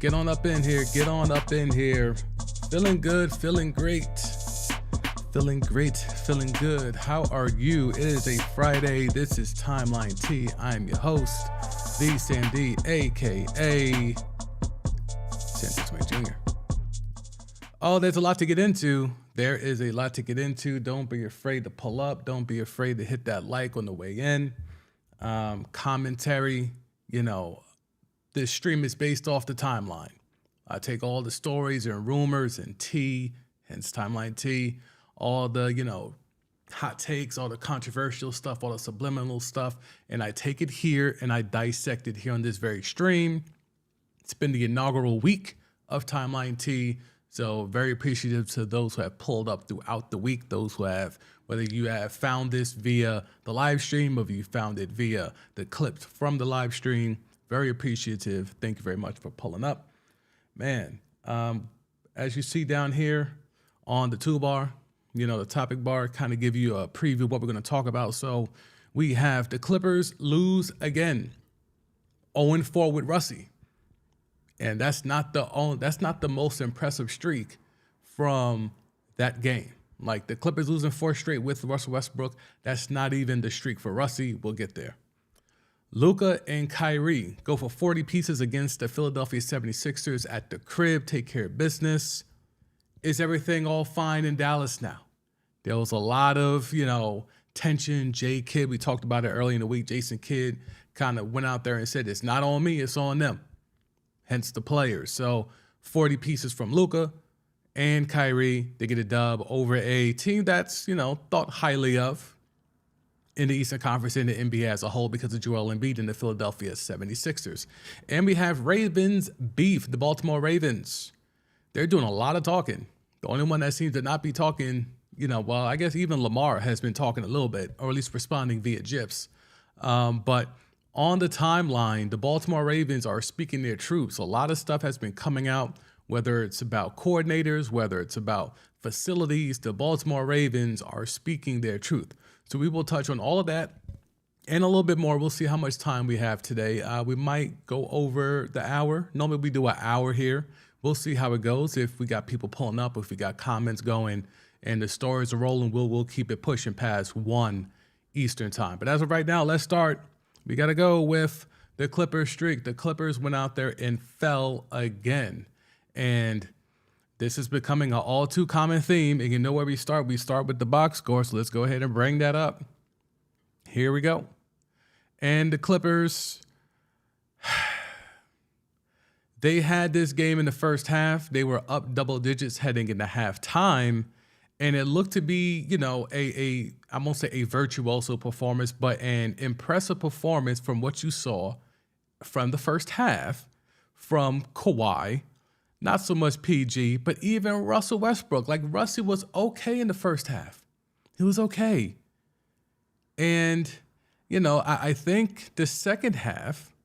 Get on up in here. Get on up in here. Feeling good. Feeling great. Feeling great. Feeling good. How are you? It is a Friday. This is Timeline T. I'm your host, the Sandy, aka Sandy Smith Jr. Oh, there's a lot to get into. There is a lot to get into. Don't be afraid to pull up. Don't be afraid to hit that like on the way in. Commentary, this stream is based off the timeline. I take all the stories and rumors and tea, hence Timeline T, all the, hot takes, all the controversial stuff, all the subliminal stuff, and I take it here and I dissect it here on this very stream. It's been the inaugural week of Timeline T, so very appreciative to those who have pulled up throughout the week, those who have, whether you have found this via the live stream or if you found it via the clips from the live stream. Very appreciative. Thank you very much for pulling up. Man, as you see down here on the toolbar, the topic bar kind of give you a preview of what we're going to talk about. So we have the Clippers lose again, 0-4 with Russie. And that's not the most impressive streak from that game. Like the Clippers losing 4 straight with Russell Westbrook, that's not even the streak for Russie. We'll get there. Luka and Kyrie go for 40 pieces against the Philadelphia 76ers at the crib, take care of business. Is everything all fine in Dallas now? There was a lot of, tension. Jay Kidd, we talked about it early in the week. Jason Kidd kind of went out there and said, it's not on me, it's on them. Hence the players. So 40 pieces from Luka and Kyrie. They get a dub over a team that's, thought highly of in the Eastern Conference and the NBA as a whole because of Joel Embiid and the Philadelphia 76ers. And we have Ravens beef, the Baltimore Ravens. They're doing a lot of talking. The only one that seems to not be talking, I guess even Lamar has been talking a little bit, or at least responding via GIFs. But on the timeline, the Baltimore Ravens are speaking their truths. A lot of stuff has been coming out, whether it's about coordinators, whether it's about facilities. The Baltimore Ravens are speaking their truth. So we will touch on all of that and a little bit more. We'll see how much time we have today. We might go over the hour. Normally we do an hour here. We'll see how it goes. If we got people pulling up, if we got comments going and the stories are rolling, we'll keep it pushing past 1 Eastern time. But as of right now, let's start. We got to go with the Clippers streak. The Clippers went out there and fell again. And this is becoming an all too common theme. And you know where we start? We start with the box score. So let's go ahead and bring that up. Here we go. And the Clippers, they had this game in the first half. They were up double digits heading into halftime. And it looked to be, I won't say a virtuoso performance, but an impressive performance from what you saw from the first half from Kawhi. Not so much PG, but even Russell Westbrook. Like, Russie was okay in the first half. He was okay. And, I think the second half,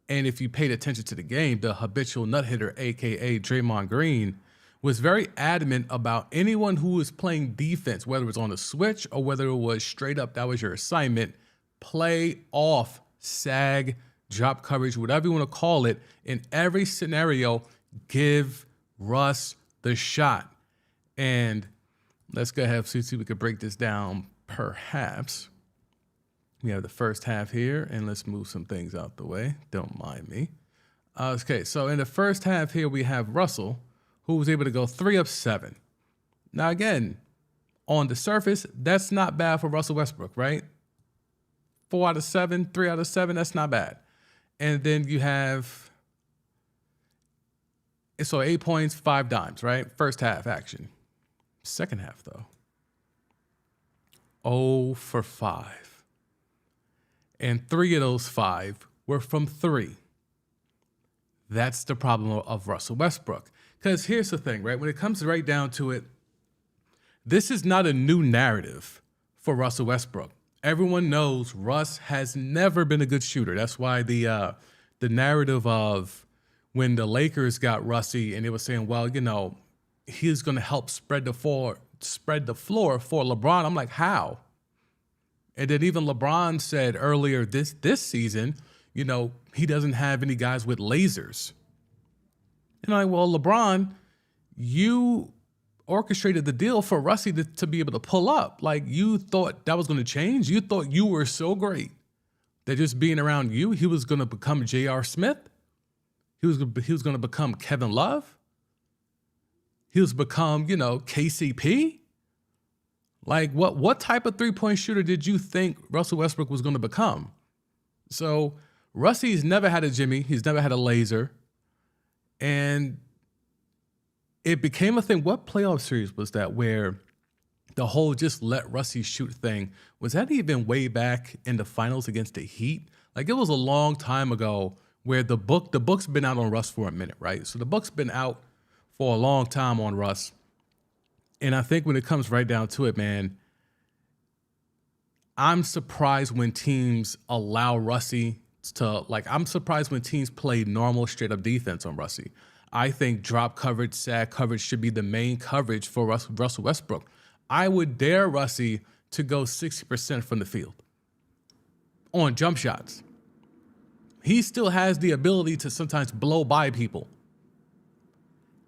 and if you paid attention to the game, the habitual nut hitter, a.k.a. Draymond Green, was very adamant about anyone who was playing defense, whether it was on a switch or whether it was straight up, that was your assignment, play off, sag, drop coverage, whatever you want to call it. In every scenario, give Russ the shot. And let's go ahead and see if we could break this down perhaps. We have the first half here, and let's move some things out the way. Don't mind me. Okay, so in the first half here, we have Russell, who was able to go 3 of 7. Now, again, on the surface, that's not bad for Russell Westbrook, right? 4 out of 7, 3 out of 7, that's not bad. And then you have, so 8 points, 5 dimes, right? First half action. Second half, though, 0 for 5. And 3 of those 5 were from 3. That's the problem of Russell Westbrook. Because here's the thing, right? When it comes right down to it, this is not a new narrative for Russell Westbrook. Everyone knows Russ has never been a good shooter. That's why the narrative of when the Lakers got Russie and they were saying, well, he's going to help spread the floor for LeBron. I'm like, how? And then even LeBron said earlier this season, he doesn't have any guys with lasers. And I'm like, well, LeBron, you orchestrated the deal for Russie to be able to pull up. Like, you thought that was going to change? You thought you were so great that just being around you, he was going to become J.R. Smith? He was going to become Kevin Love? He was become, KCP? Like, what type of three-point shooter did you think Russell Westbrook was going to become? So Russie's never had a Jimmy. He's never had a laser. And it became a thing. What playoff series was that where the whole just let Russie shoot thing, was that even way back in the finals against the Heat? Like, it was a long time ago where the book's been out on Russ for a minute, right? So the book's been out for a long time on Russ. And I think when it comes right down to it, man, I'm surprised when teams allow Russie to, I'm surprised when teams play normal, straight-up defense on Russie. I think drop coverage, sag coverage should be the main coverage for Russell Westbrook. I would dare Russie to go 60% from the field on jump shots. He still has the ability to sometimes blow by people.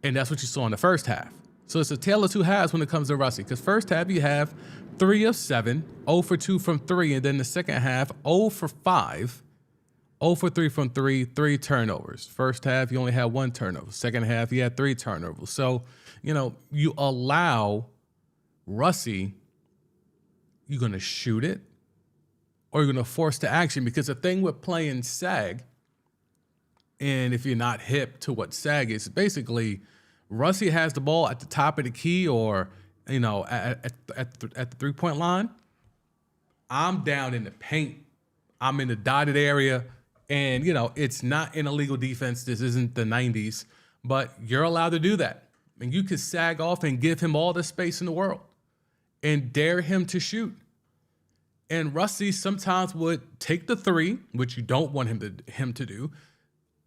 And that's what you saw in the first half. So it's a tale of two halves when it comes to Russie. Because first half you have 3 of 7, 0 for 2 from 3. And then the second half, 0 for 5, 0 for 3 from 3, 3 turnovers. First half, you only had 1 turnover. Second half, you had 3 turnovers. So, you allow Russie, you're going to shoot it or you're going to force to action. Because the thing with playing sag, and if you're not hip to what sag is, basically Russie has the ball at the top of the key or, at the three-point line. I'm down in the paint. I'm in the dotted area. And, it's not an illegal defense. This isn't the 90s. But you're allowed to do that. And you could sag off and give him all the space in the world and dare him to shoot. And Russie sometimes would take the 3, which you don't want him to do.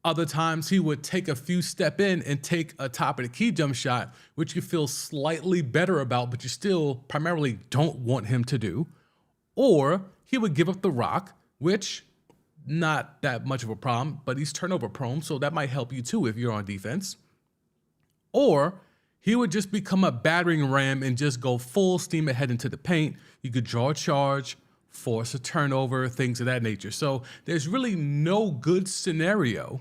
Other times he would take a few step in and take a top of the key jump shot, which you feel slightly better about, but you still primarily don't want him to do. Or he would give up the rock, which not that much of a problem, but he's turnover prone, so that might help you too if you're on defense. Or he would just become a battering ram and just go full steam ahead into the paint. You could draw a charge, force a turnover, things of that nature. So there's really no good scenario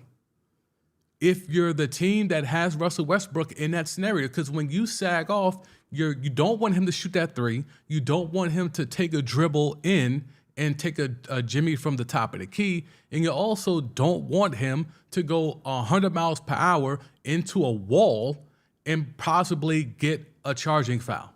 if you're the team that has Russell Westbrook in that scenario, because when you sag off, you don't want him to shoot that 3. You don't want him to take a dribble in and take a Jimmy from the top of the key. And you also don't want him to go 100 miles per hour into a wall and possibly get a charging foul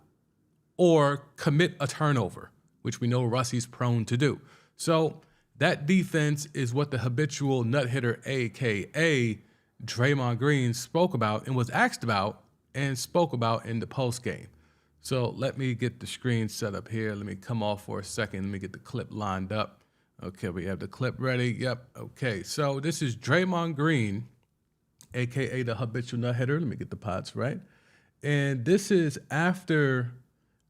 or commit a turnover, which we know Russie's prone to do. So that defense is what the habitual nut hitter, a.k.a. Draymond Green, spoke about and was asked about and spoke about in the post game. So let me get the screen set up here. Let me come off for a second. Let me get the clip lined up. Okay, we have the clip ready. Yep. Okay, so this is Draymond Green, a.k.a. the habitual nut hitter. Let me get the pods right. And this is after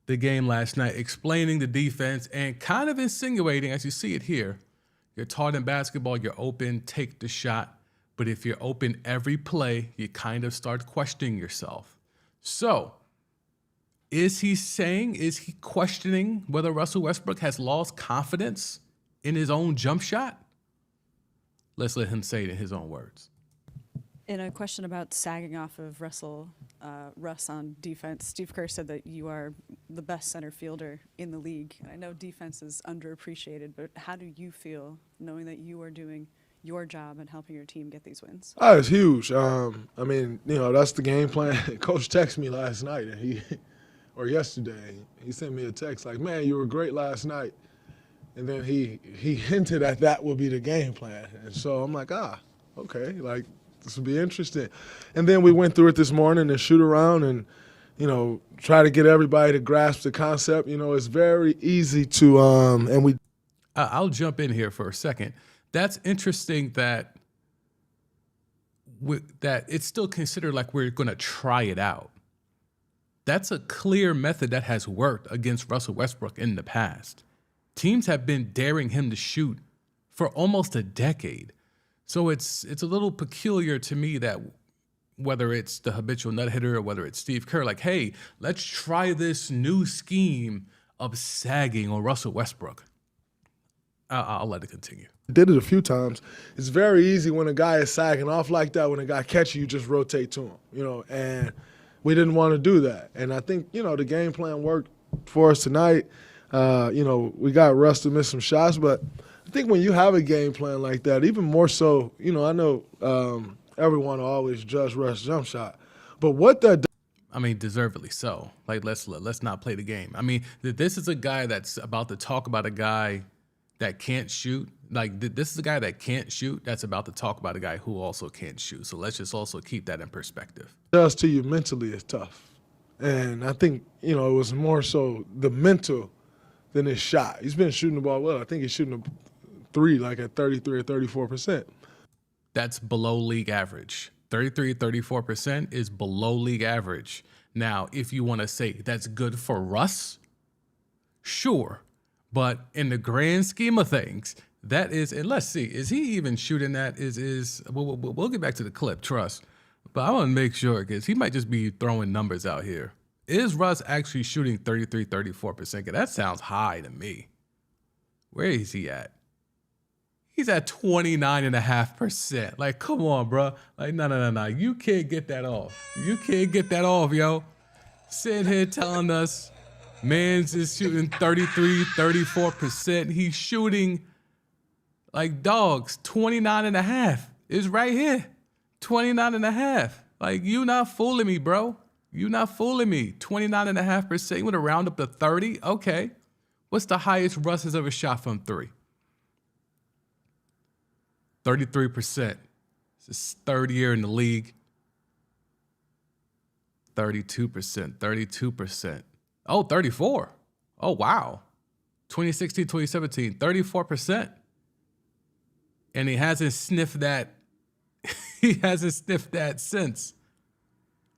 the game last night, explaining the defense and kind of insinuating, as you see it here, you're taught in basketball, you're open, take the shot. But if you're open every play, you kind of start questioning yourself. So is he questioning whether Russell Westbrook has lost confidence in his own jump shot? Let's let him say it in his own words. In a question about sagging off of Russ on defense, Steve Kerr said that you are the best center fielder in the league. And I know defense is underappreciated, but how do you feel knowing that you are doing your job and helping your team get these wins? Oh, it's huge. That's the game plan. Coach texted me last night, or yesterday. He sent me a text like, "Man, you were great last night." And then he hinted at that would be the game plan. And so I'm like, okay, like this will be interesting. And then we went through it this morning and shoot around and, try to get everybody to grasp the concept. It's very easy to I'll jump in here for a second. That's interesting that it's still considered like we're going to try it out. That's a clear method that has worked against Russell Westbrook in the past. Teams have been daring him to shoot for almost a decade. So it's a little peculiar to me that whether it's the habitual nut hitter or whether it's Steve Kerr, like, hey, let's try this new scheme of sagging on Russell Westbrook. I'll let it continue. Did it a few times. It's very easy when a guy is sagging off like that, when a guy catches you, just rotate to him, and we didn't want to do that. And I think, the game plan worked for us tonight. We got Russ to miss some shots, but I think when you have a game plan like that, even more so, I know everyone will always judge Russ' jump shot, but what that deservedly so. Like, let's not play the game. This is a guy that's about to talk about a guy that can't shoot. Like, this is a guy that can't shoot that's about to talk about a guy who also can't shoot. So let's just also keep that in perspective. does to you mentally is tough. And I think, it was more so the mental than his shot. He's been shooting the ball well. I think he's shooting a three like at 33 or 34%. That's below league average. 33, 34% is below league average. Now, if you want to say that's good for Russ, sure. But in the grand scheme of things, that is, and let's see, is he even shooting that? We'll get back to the clip, trust. But I want to make sure, because he might just be throwing numbers out here. Is Russ actually shooting 33, 34%? That sounds high to me. Where is he at? He's at 29.5%. Like, come on, bro. Like, no. You can't get that off. You can't get that off, yo. Sitting here telling us Mans is shooting 33, 34%. He's shooting like dogs. 29.5 is right here. 29.5. Like, you not fooling me, bro. You not fooling me. 29.5%. You want to round up to 30? Okay. What's the highest Russ has ever shot from three? 33%. It's his third year in the league. 32%. 32%. Oh, 34. Oh, wow. 2016, 2017, 34%. And he hasn't sniffed that. He hasn't sniffed that since.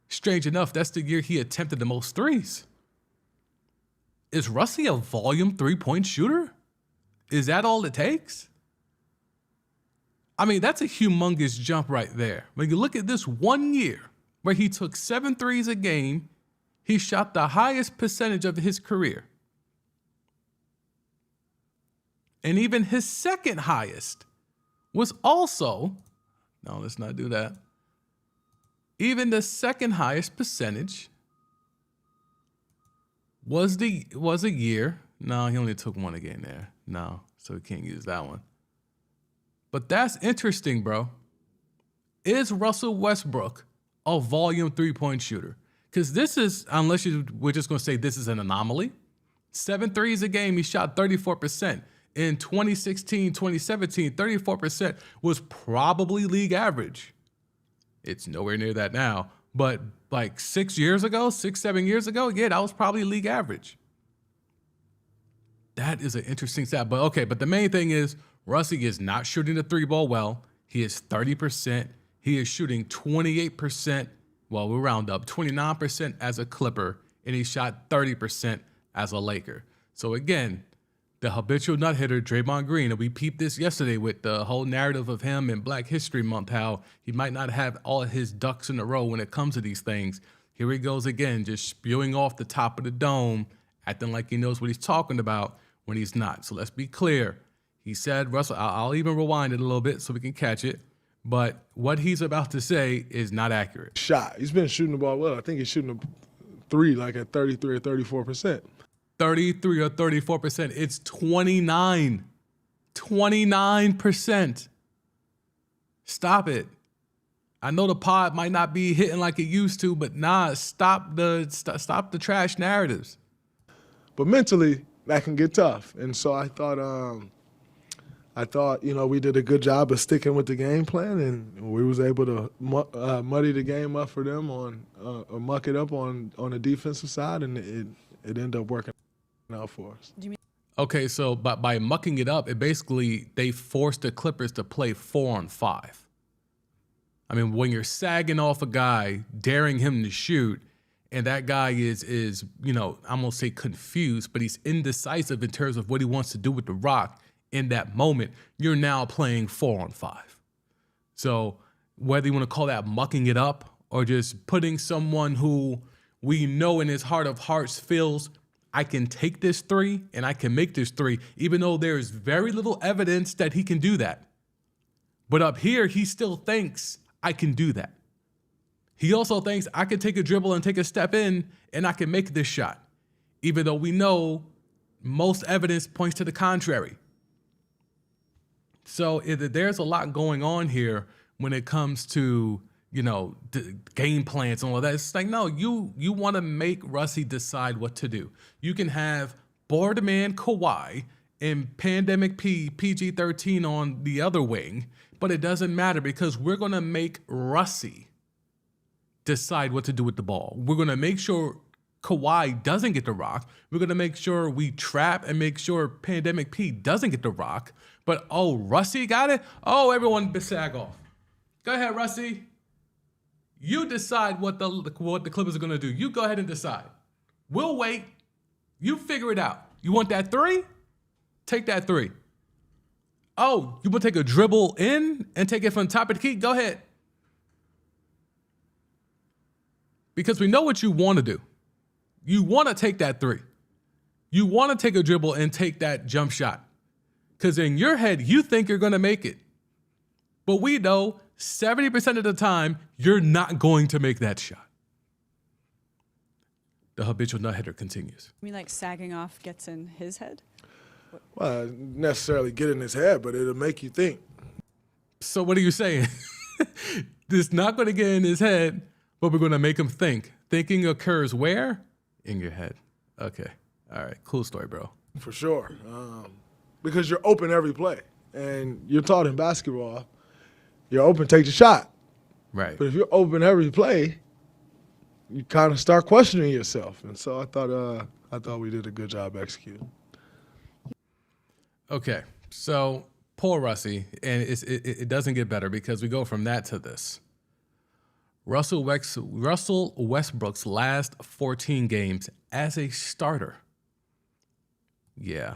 Strange enough, that's the year he attempted the most threes. Is Russie a volume three-point shooter? Is that all it takes? That's a humongous jump right there. When you look at this 1 year where he took 7 threes a game, he shot the highest percentage of his career. And even his second highest was also, no, let's not do that. Even the second highest percentage was a year. No, he only took one a game there. No, so we can't use that one. But that's interesting, bro. Is Russell Westbrook a volume three-point shooter? Because this is, we're just going to say this is an anomaly. 7 threes a game, he shot 34%. In 2016, 2017, 34% was probably league average. It's nowhere near that now. But like 7 years ago, yeah, that was probably league average. That is an interesting stat. But the main thing is Russie is not shooting the three ball well. He is 30%. He is shooting 28%. Well, we'll round up 29% as a Clipper, and he shot 30% as a Laker. So again, the habitual nut hitter, Draymond Green, and we peeped this yesterday with the whole narrative of him in Black History Month, how he might not have all of his ducks in a row when it comes to these things. Here he goes again, just spewing off the top of the dome, acting like he knows what he's talking about when he's not. So let's be clear. He said, Russell, I'll even rewind it a little bit so we can catch it. But what he's about to say is not accurate. Shot. He's been shooting the ball well. I think he's shooting a three like at 33 or 34%. 33 or 34%. It's 29. 29%. Stop it. I know the pod might not be hitting like it used to, but stop the trash narratives. But mentally, that can get tough. And so I thought, we did a good job of sticking with the game plan, and we was able to muddy the game up for them muck it up on the defensive side, and it ended up working out for us. Okay, so by mucking it up, they forced the Clippers to play 4-on-5. When you're sagging off a guy, daring him to shoot, and that guy is I'm gonna say confused, but he's indecisive in terms of what he wants to do with the rock in that moment, you're now playing 4-on-5. So whether you want to call that mucking it up or just putting someone who we know in his heart of hearts feels I can take this three and I can make this three, even though there's very little evidence that he can do that. But up here, he still thinks I can do that. He also thinks I can take a dribble and take a step in and I can make this shot, even though we know most evidence points to the contrary. So there's a lot going on here when it comes to, game plans and all that. It's like, no, you want to make Russie decide what to do. You can have Boardman Kawhi and Pandemic PG-13 on the other wing, but it doesn't matter because we're going to make Russie decide what to do with the ball. We're going to make sure Kawhi doesn't get the rock. We're going to make sure we trap and make sure Pandemic P doesn't get the rock. But, Russie got it? Oh, everyone sag off. Go ahead, Russie. You decide what the Clippers are going to do. You go ahead and decide. We'll wait. You figure it out. You want that three? Take that three. Oh, you want to take a dribble in and take it from top of the key? Go ahead. Because we know what you want to do. You want to take that three. You want to take a dribble and take that jump shot. Because in your head, you think you're going to make it. But we know 70% of the time, you're not going to make that shot. The habitual nut hitter continues. You mean like sagging off gets in his head? Well, necessarily get in his head, but it'll make you think. So what are you saying? It's not going to get in his head, but we're going to make him think. Thinking occurs where? In your head. Okay. All right. Cool story, bro. For sure. Because you're open every play. And you're taught in basketball, you're open, take the shot. Right. But if you're open every play, you kind of start questioning yourself. And so I thought we did a good job executing. Okay. So poor Russie, and it doesn't get better because we go from that to this. Russell Westbrook's last 14 games as a starter. Yeah,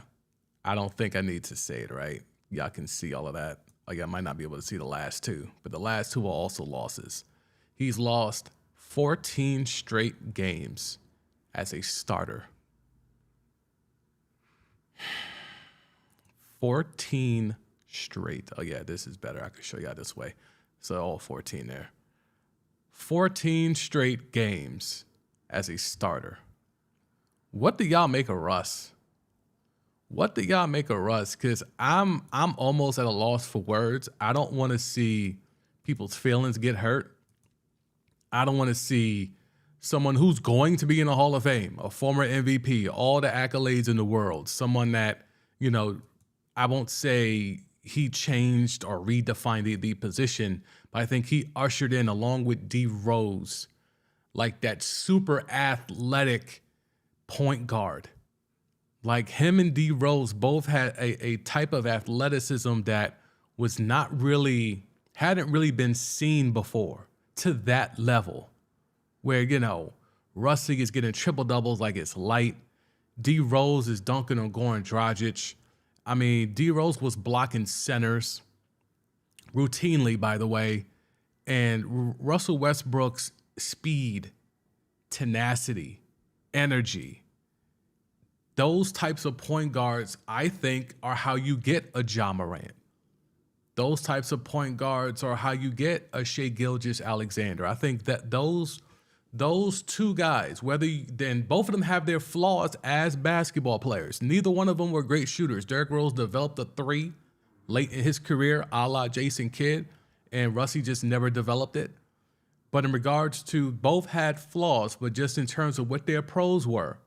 I don't think I need to say it, right? Y'all can see all of that. Like, I might not be able to see the last two, but the last two are also losses. He's lost 14 straight games as a starter. 14 straight. Oh, yeah, this is better. I can show y'all this way. So all 14 there. 14 straight games as a starter. What do y'all make of Russ? What do y'all make of Russ? Because I'm almost at a loss for words. I don't want to see people's feelings get hurt. I don't want to see someone who's going to be in the Hall of Fame, a former MVP, all the accolades in the world, someone that, I won't say he changed or redefined the position, but I think he ushered in, along with D Rose, like that super athletic point guard. Like him and D Rose both had a type of athleticism that was hadn't really been seen before to that level where, Russie is getting triple doubles like it's light. D Rose is dunking on Goran Dragic. I mean, D Rose was blocking centers routinely, by the way. And Russell Westbrook's speed, tenacity, energy, those types of point guards, I think, are how you get a Ja Morant. Those types of point guards are how you get a Shai Gilgeous-Alexander. I think that those two guys, then both of them have their flaws as basketball players. Neither one of them were great shooters. Derrick Rose developed a three late in his career, a la Jason Kidd, and Russie just never developed it. But in regards to, both had flaws, but just in terms of what their pros were,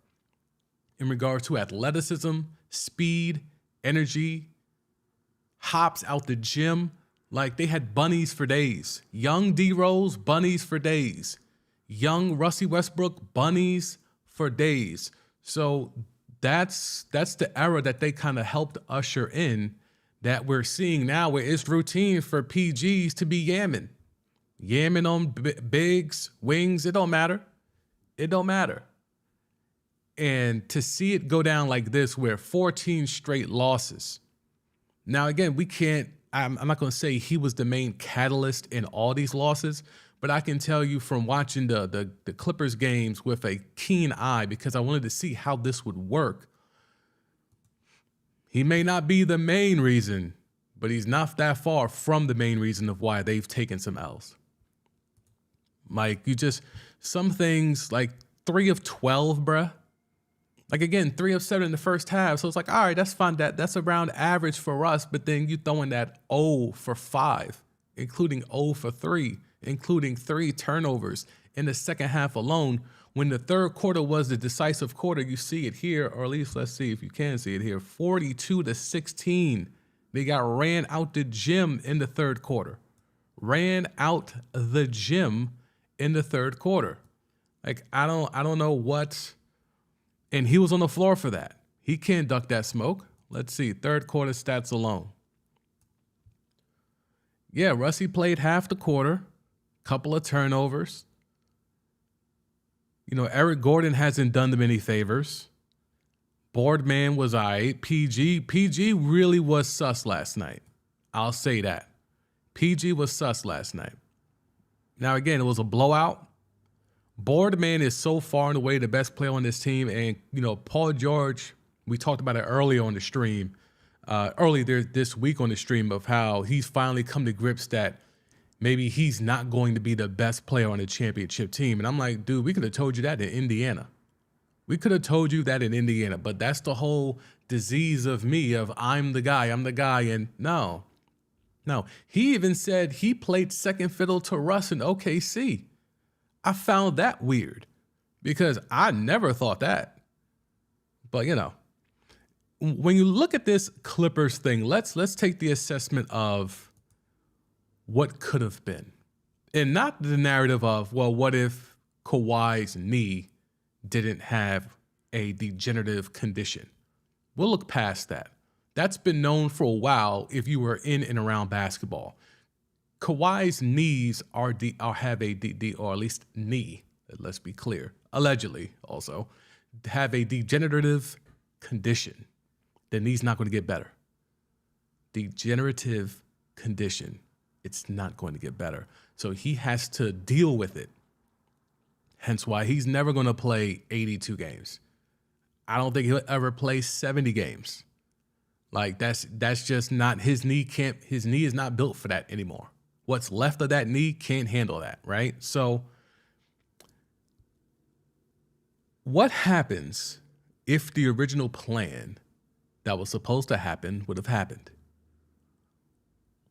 in regards to athleticism, speed, energy, hops out the gym, like they had bunnies for days. Young D Rose, bunnies for days. Young Russell Westbrook, bunnies for days. So that's the era that they kind of helped usher in, that we're seeing now, where it's routine for PGs to be yamming on bigs, wings. It don't matter. And to see it go down like this, where 14 straight losses. Now, again, I'm not going to say he was the main catalyst in all these losses, But I can tell you from watching the Clippers games with a keen eye, because I wanted to see how this would work. He may not be the main reason, but he's not that far from the main reason of why they've taken some L's. Like, some things, like 3 of 12, bruh. Like, again, 3 of 7 in the first half. So it's like, all right, that's fine. That's around average for us. But then you throw in that 0 for 5, including 0 for 3, including 3 turnovers in the second half alone. When the third quarter was the decisive quarter, you see it here, or at least let's see if you can see it here, 42-16. They got ran out the gym in the third quarter. Ran out the gym in the third quarter. Like, I don't know what. And he was on the floor for that. He can't duck that smoke. Let's see, third quarter stats alone. Yeah, Russie played half the quarter, couple of turnovers. You know, Eric Gordon hasn't done them any favors. Boardman was all right. PG really was sus last night. I'll say that. PG was sus last night. Now, again, it was a blowout. Boardman is so far and away the best player on this team. And, you know, Paul George, we talked about it earlier on the stream, earlier this week on the stream, of how he's finally come to grips that maybe he's not going to be the best player on the championship team. And I'm like, dude, we could have told you that in Indiana. We could have told you that in Indiana. But that's the whole disease of me, of I'm the guy. And no. He even said he played second fiddle to Russ in OKC. I found that weird because I never thought that. But, you know, when you look at this Clippers thing, let's take the assessment of what could have been, and not the narrative of, well, what if Kawhi's knee didn't have a degenerative condition? We'll look past that. That's been known for a while if you were in and around basketball. Kawhi's knees have a or at least knee, let's be clear, allegedly also, have a degenerative condition. The knee's not going to get better. Degenerative condition. It's not going to get better. So he has to deal with it. Hence why he's never going to play 82 games. I don't think he'll ever play 70 games. Like, that's just not his knee. His knee is not built for that anymore. What's left of that knee can't handle that, right? So what happens if the original plan that was supposed to happen would have happened?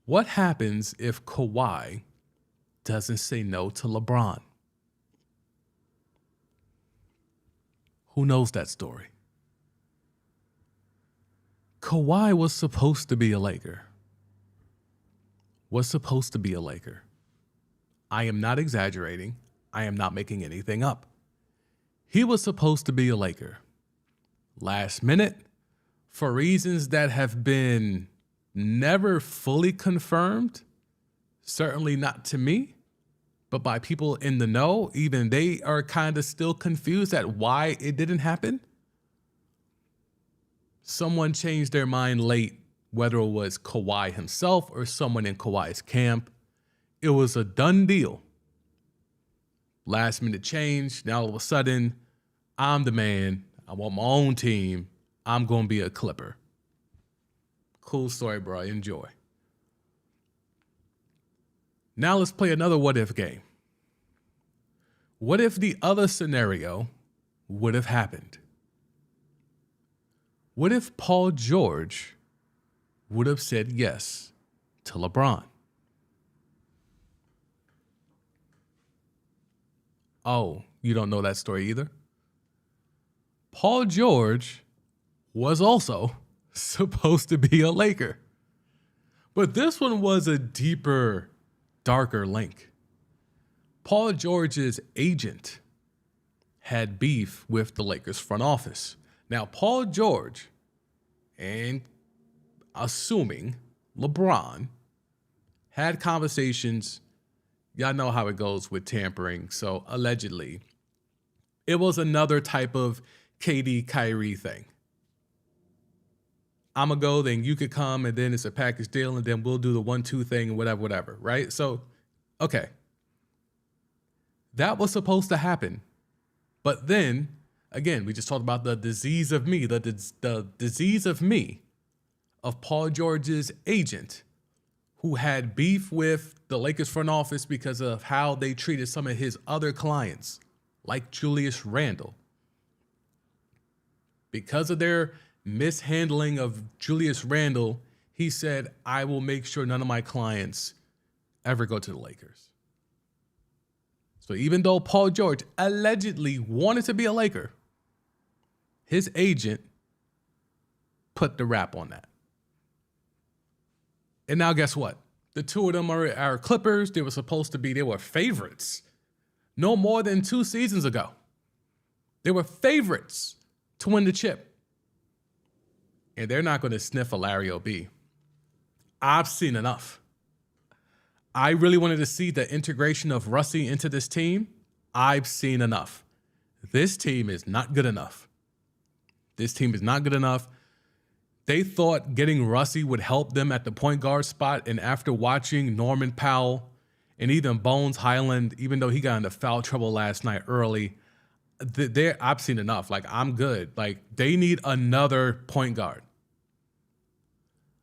What happens if Kawhi doesn't say no to LeBron? Who knows that story? Kawhi was supposed to be a Laker. Was supposed to be a Laker. I am not exaggerating. I am not making anything up. He was supposed to be a Laker. Last minute, for reasons that have been never fully confirmed, certainly not to me, but by people in the know, even they are kind of still confused at why it didn't happen. Someone changed their mind late, whether it was Kawhi himself or someone in Kawhi's camp. It was a done deal. Last minute change. Now all of a sudden, I'm the man. I want my own team. I'm going to be a Clipper. Cool story, bro. Enjoy. Now let's play another what if game. What if the other scenario would have happened? What if Paul George would have said yes to LeBron? Oh, you don't know that story either? Paul George was also supposed to be a Laker. But this one was a deeper, darker link. Paul George's agent had beef with the Lakers front office. Now, Paul George and assuming LeBron had conversations. Y'all know how it goes with tampering. So allegedly, it was another type of KD Kyrie thing. I'm going to go, then you could come, and then it's a package deal, and then we'll do the 1-2 thing and whatever, right? So, okay. That was supposed to happen. But then, again, we just talked about the disease of me, the disease of me, of Paul George's agent, who had beef with the Lakers front office because of how they treated some of his other clients, like Julius Randle. Because of their mishandling of Julius Randle, he said, I will make sure none of my clients ever go to the Lakers. So even though Paul George allegedly wanted to be a Laker, his agent put the rap on that. And now guess what? The two of them are Clippers. They were favorites no more than 2 seasons ago. They were favorites to win the chip. And they're not going to sniff a Larry O.B. I've seen enough. I really wanted to see the integration of Russie into this team. I've seen enough. This team is not good enough. This team is not good enough. They thought getting Russie would help them at the point guard spot, and after watching Norman Powell and even Bones Highland, even though he got into foul trouble last night early, I've seen enough. Like, I'm good. Like, they need another point guard.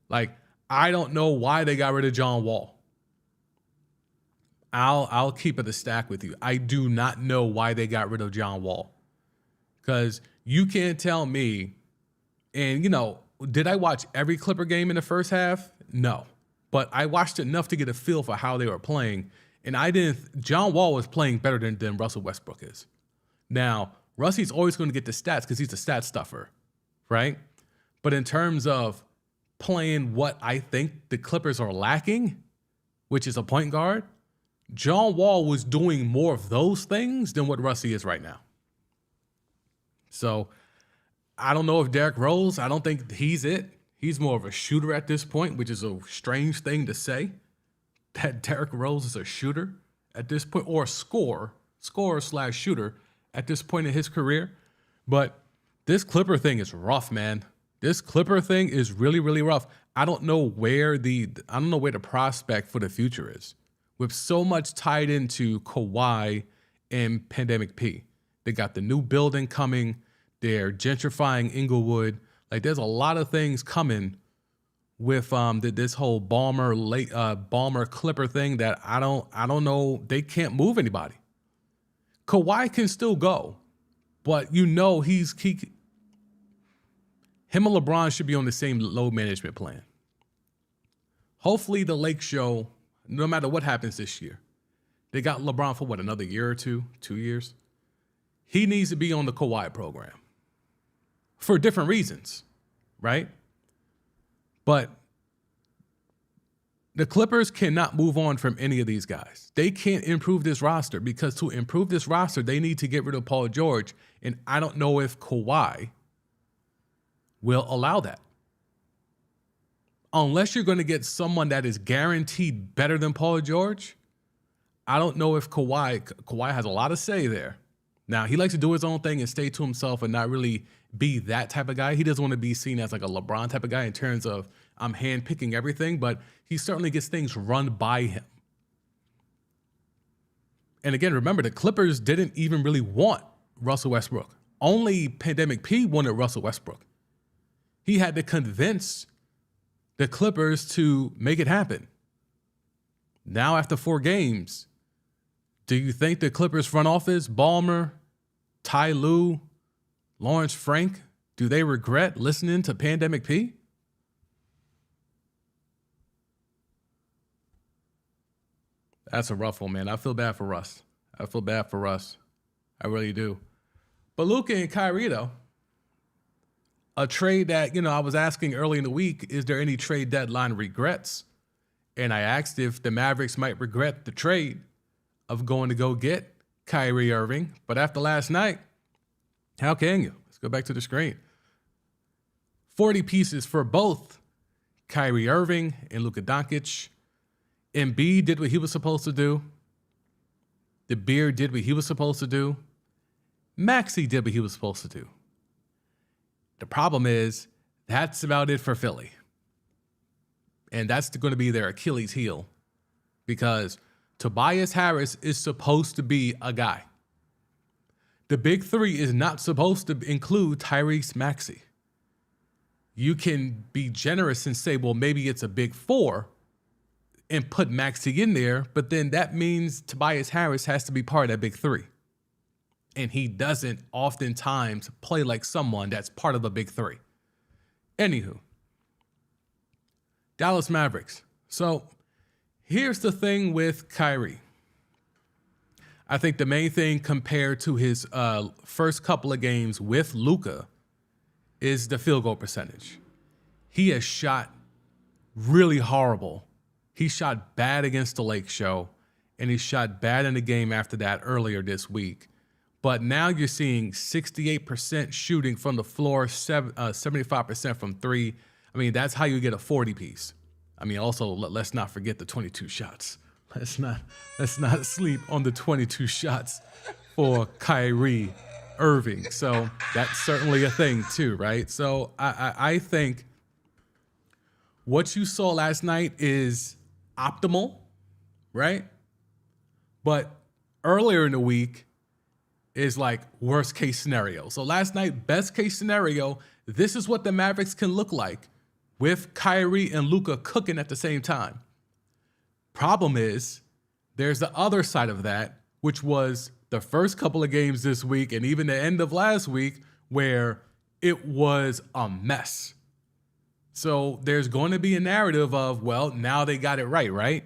Like, I don't know why they got rid of John Wall. I'll keep it a stack with you. I do not know why they got rid of John Wall. Because you can't tell me, and, did I watch every Clipper game in the first half? No. But I watched enough to get a feel for how they were playing. And John Wall was playing better than Russell Westbrook is. Now, Russie's always going to get the stats because he's a stat stuffer, right? But in terms of playing what I think the Clippers are lacking, which is a point guard, John Wall was doing more of those things than what Russie is right now. So I don't know if Derrick Rose, I don't think he's it. He's more of a shooter at this point, which is a strange thing to say, that Derrick Rose is a shooter at this point, or a scorer/shooter at this point in his career. But this Clipper thing is rough, man. This Clipper thing is really, really rough. I don't know where the prospect for the future is. With so much tied into Kawhi and Pandemic P. They got the new building coming. They're gentrifying Inglewood. Like, there's a lot of things coming with this whole Ballmer Clipper thing that I don't know. They can't move anybody. Kawhi can still go, but him and LeBron should be on the same load management plan. Hopefully the Lake Show, no matter what happens this year, they got LeBron for another year or 2 years. He needs to be on the Kawhi program for different reasons, right? But the Clippers cannot move on from any of these guys. They can't improve this roster because to improve this roster, they need to get rid of Paul George. And I don't know if Kawhi will allow that. Unless you're going to get someone that is guaranteed better than Paul George, I don't know if Kawhi has a lot to say there. Now, he likes to do his own thing and stay to himself and not really be that type of guy. He doesn't want to be seen as like a LeBron type of guy in terms of I'm handpicking everything, but he certainly gets things run by him. And again, remember, the Clippers didn't even really want Russell Westbrook. Only Pandemic P wanted Russell Westbrook. He had to convince the Clippers to make it happen. Now, after 4 games, do you think the Clippers front office, Ballmer, Ty Lue, Lawrence Frank, do they regret listening to Pandemic P? That's a rough one, man. I feel bad for Russ. I really do. But Luka and Kyrie, though, a trade that, I was asking early in the week, is there any trade deadline regrets? And I asked if the Mavericks might regret the trade of going to go get Kyrie Irving. But after last night, how can you? Let's go back to the screen. 40 pieces for both Kyrie Irving and Luka Doncic. Embiid did what he was supposed to do. The Beard did what he was supposed to do. Maxey did what he was supposed to do. The problem is, that's about it for Philly. And that's going to be their Achilles heel. Because Tobias Harris is supposed to be a guy. The big three is not supposed to include Tyrese Maxey. You can be generous and say, well, maybe it's a big four and put Maxey in there, but then that means Tobias Harris has to be part of that big three. And he doesn't oftentimes play like someone that's part of a big three. Anywho, Dallas Mavericks. So here's the thing with Kyrie. I think the main thing compared to his first couple of games with Luka is the field goal percentage. He has shot really horrible. He shot bad against the Lake Show, and he shot bad in the game after that earlier this week. But now you're seeing 68% shooting from the floor, 75% from three. I mean, that's how you get a 40 piece. I mean, also, let's not forget the 22 shots. Let's not sleep on the 22 shots for Kyrie Irving. So that's certainly a thing too, right? So I think what you saw last night is optimal, right? But earlier in the week is like worst case scenario. So last night, best case scenario, this is what the Mavericks can look like with Kyrie and Luka cooking at the same time. Problem is, there's the other side of that, which was the first couple of games this week and even the end of last week where it was a mess. So there's going to be a narrative of, well, now they got it right?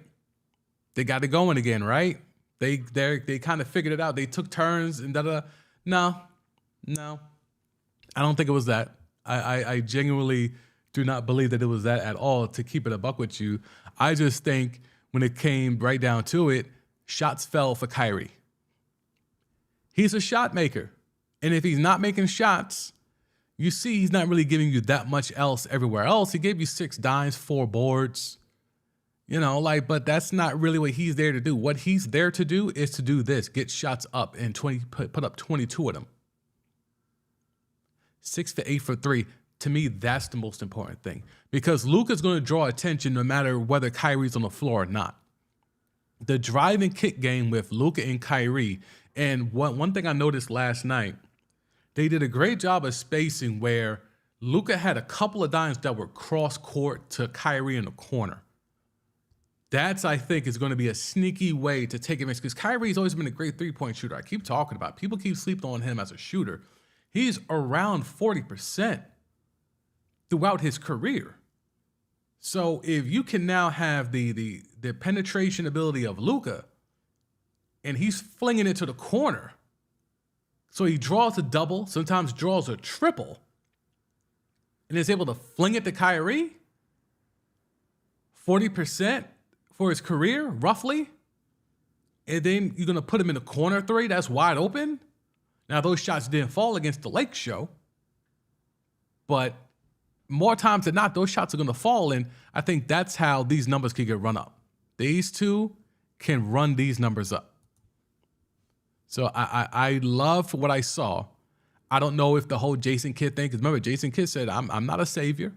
They got it going again, right? They kind of figured it out. They took turns and da-da. No. I don't think it was that. I genuinely do not believe that it was that at all, to keep it a buck with you. I just think when it came right down to it, shots fell for Kyrie. He's a shot maker. And if he's not making shots, you see he's not really giving you that much else everywhere else. He gave you 6 dimes, 4 boards. But that's not really what he's there to do. What he's there to do is to do this, get shots up and put up 22 of them. 6 for 8 for 3. To me, that's the most important thing, because Luka's going to draw attention no matter whether Kyrie's on the floor or not. The drive and kick game with Luka and Kyrie, and one thing I noticed last night, they did a great job of spacing where Luka had a couple of dimes that were cross court to Kyrie in the corner. That's, I think, is going to be a sneaky way to take advantage, because Kyrie's always been a great three-point shooter. I keep talking about it. People keep sleeping on him as a shooter. He's around 40% throughout his career. So if you can now have the penetration ability of Luka, and he's flinging it to the corner, so he draws a double, sometimes draws a triple, and is able to fling it to Kyrie, 40% for his career, roughly, and then you're going to put him in the corner three that's wide open. Now, those shots didn't fall against the Lake Show, but more times than not, those shots are going to fall, and I think that's how these numbers can get run up. These two can run these numbers up. So I love what I saw. I don't know if the whole Jason Kidd thing, because remember, Jason Kidd said, I'm not a savior.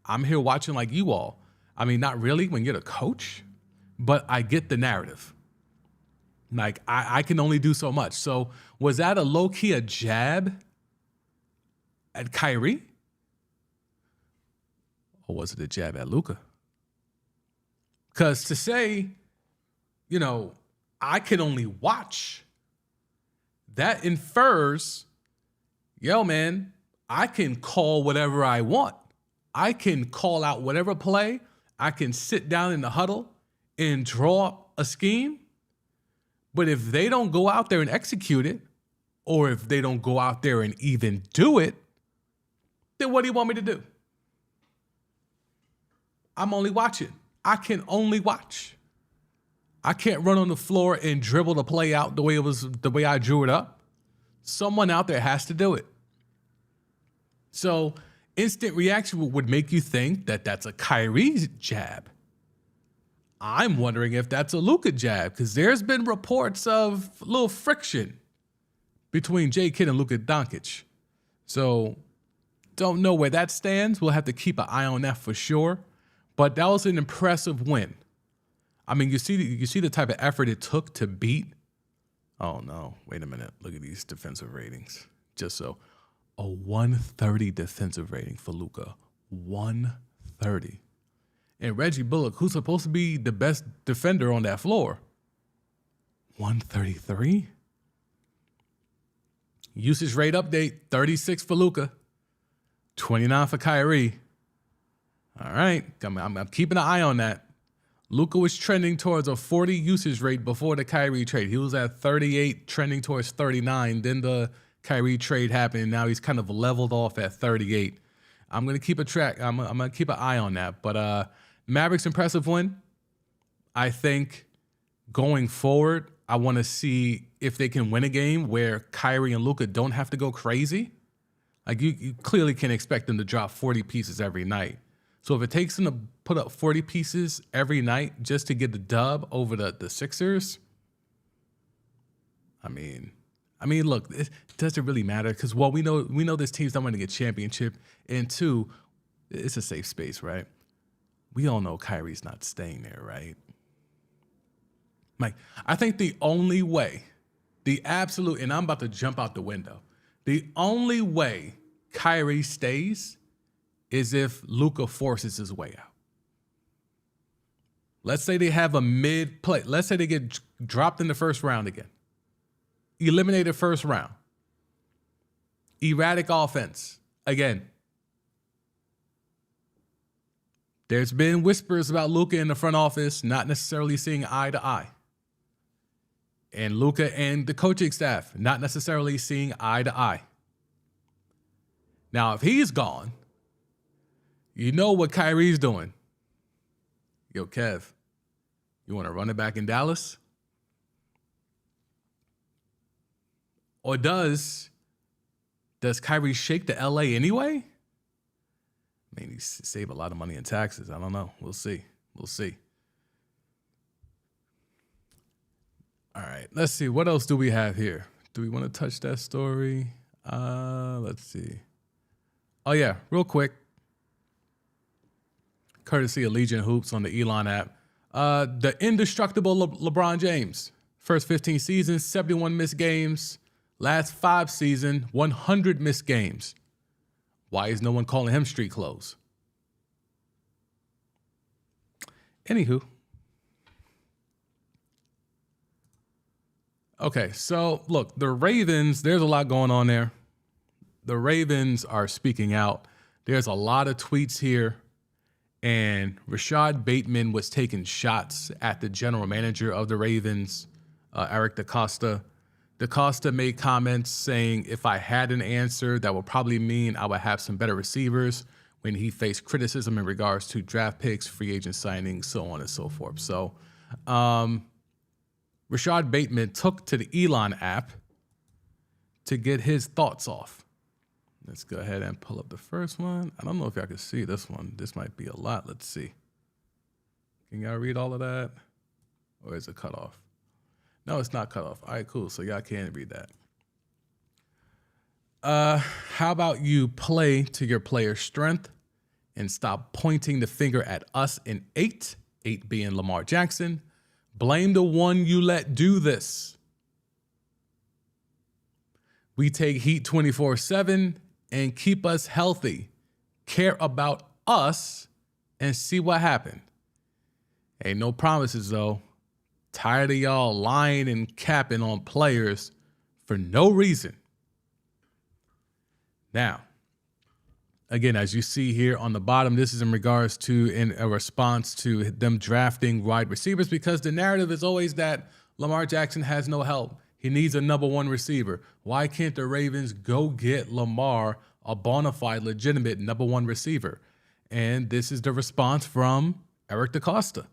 I'm here watching like you all. I mean, not really when you're the coach, but I get the narrative. Like, I can only do so much. So was that a low-key a jab at Kyrie? Or was it a jab at Luka? Because to say, I can only watch, that infers, yo, man, I can call whatever I want. I can call out whatever play. I can sit down in the huddle and draw a scheme. But if they don't go out there and execute it, or if they don't go out there and even do it, then what do you want me to do? I'm only watching. I can only watch. I can't run on the floor and dribble the play out the way I drew it up. Someone out there has to do it. So instant reaction would make you think that that's a Kyrie jab. I'm wondering if that's a Luka jab, because there's been reports of a little friction between J. Kidd and Luka Doncic. So don't know where that stands. We'll have to keep an eye on that for sure. But that was an impressive win. I mean, you see the type of effort it took to beat. Oh no, wait a minute. Look at these defensive ratings. Just so, a 130 defensive rating for Luka. 130. And Reggie Bullock, who's supposed to be the best defender on that floor, 133. Usage rate update, 36 for Luka, 29 for Kyrie. All right, I'm keeping an eye on that. Luka was trending towards a 40 usage rate before the Kyrie trade. He was at 38, trending towards 39. Then the Kyrie trade happened, and now he's kind of leveled off at 38. I'm going to keep a track. I'm going to keep an eye on that. But Mavericks impressive win. I think going forward, I want to see if they can win a game where Kyrie and Luka don't have to go crazy. Like you clearly can't expect them to drop 40 pieces every night. So if it takes them to put up 40 pieces every night just to get the dub over the Sixers, I mean, look, it doesn't really matter because we know this team's not going to get championship, and two, it's a safe space, right? We all know Kyrie's not staying there, right? Like, I think the only way, and I'm about to jump out the window, the only way Kyrie stays is if Luka forces his way out. Let's say they have a mid-play. Let's say they get dropped in the first round again. Eliminated first round. Erratic offense again. There's been whispers about Luka in the front office not necessarily seeing eye to eye. And Luka and the coaching staff not necessarily seeing eye to eye. Now, if he's gone, you know what Kyrie's doing. Yo, Kev, you want to run it back in Dallas? Or does Kyrie shake to LA anyway? I mean, he save a lot of money in taxes. I don't know. We'll see. All right, let's see. What else do we have here? Do we want to touch that story? Let's see. Oh, yeah, real quick. Courtesy of Legion Hoops on the Elon app. The indestructible LeBron James. First 15 seasons, 71 missed games. Last 5 seasons, 100 missed games. Why is no one calling him street clothes? Anywho. Okay, so look, the Ravens, there's a lot going on there. The Ravens are speaking out. There's a lot of tweets here. And Rashad Bateman was taking shots at the general manager of the Ravens, Eric DaCosta. DaCosta made comments saying, if I had an answer, that would probably mean I would have some better receivers when he faced criticism in regards to draft picks, free agent signings, so on and so forth. So Rashad Bateman took to the Elon app to get his thoughts off. Let's go ahead and pull up the first one. I don't know if y'all can see this one. This might be a lot. Let's see. Can y'all read all of that? Or is it cut off? No, it's not cut off. All right, cool. So y'all can read that. How about you play to your player's strength and stop pointing the finger at us in 8 being Lamar Jackson. Blame the one you let do this. We take heat 24/7 and keep us healthy. Care about us and see what happened. Ain't no promises, though. Tired of y'all lying and capping on players for no reason. Now, again, as you see here on the bottom, this is in regards to in a response to them drafting wide receivers, because the narrative is always that Lamar Jackson has no help. He needs a number one receiver. Why can't the Ravens go get Lamar, a bona fide, legitimate number one receiver? And this is the response from Eric DaCosta.